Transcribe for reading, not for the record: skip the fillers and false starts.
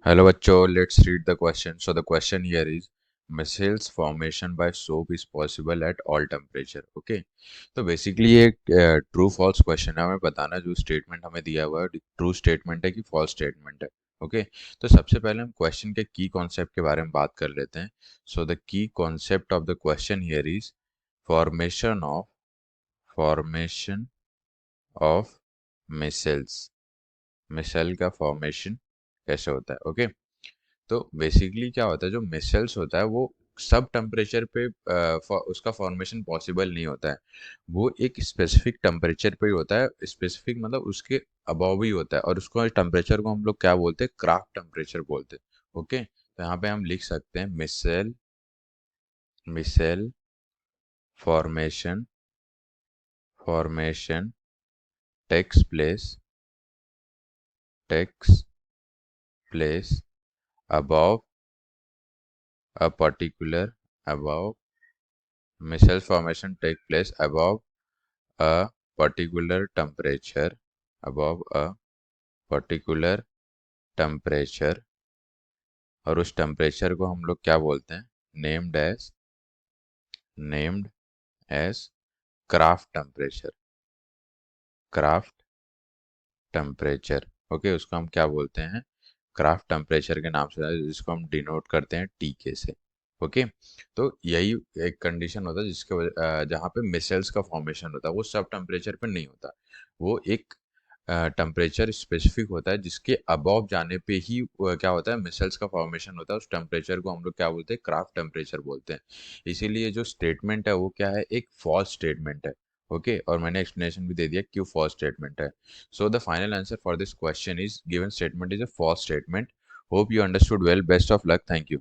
Hello बच्चों, let's read the question. So the question here is missiles formation by soap is possible at all temperature. Okay, तो basically ये true false question है. हमें बताना जो statement हमें दिया हुआ है ट्रू स्टेटमेंट है कि फॉल्स स्टेटमेंट है. ओके, तो सबसे पहले हम क्वेश्चन के की कॉन्सेप्ट के बारे में बात कर लेते हैं. So the key concept of the question here is formation of formation of missiles. Missile का फॉर्मेशन कैसे होता है. ओके, तो बेसिकली क्या होता है, जो मिसाइल्स होता है वो सब टेम्परेचर पे उसका फॉर्मेशन पॉसिबल नहीं होता है. वो एक स्पेसिफिक टेम्परेचर पे ही होता है. स्पेसिफिक मतलब उसके अबव ही होता है, और उसको टेम्परेचर को हम लोग क्या बोलते हैं, क्राफ्ट टेम्परेचर बोलते हैं. ओके, तो यहाँ पे हम लिख सकते हैं missile missile formation formation takes place above a particular above missile formation take place above a particular temperature above a particular temperature. और उस टेम्परेचर को हम लोग क्या बोलते हैं, named as craft temperature. Okay, उसको हम क्या बोलते हैं, क्राफ्ट टेम्परेचर के नाम से, जिसको हम डिनोट करते हैं टीके से. ओके, तो यही एक कंडीशन होता है जहाँ पे मिसाइल्स का फॉर्मेशन होता है. वो सब टेम्परेचर पे नहीं होता. वो एक टेम्परेचर स्पेसिफिक होता है जिसके अबव जाने पे ही क्या होता है, मिसाइल्स का फॉर्मेशन होता है. उस टेम्परेचर को हम लोग क्या बोलते हैं, क्राफ्ट टेम्परेचर बोलते हैं. इसीलिए जो स्टेटमेंट है वो क्या है, एक फॉल्स स्टेटमेंट है. ओके, और मैंने एक्सप्लेनेशन भी दे दिया क्यों फॉल्स स्टेटमेंट है. So the final answer for this question is given statement is a false statement. Hope you understood well. Best of luck. Thank you.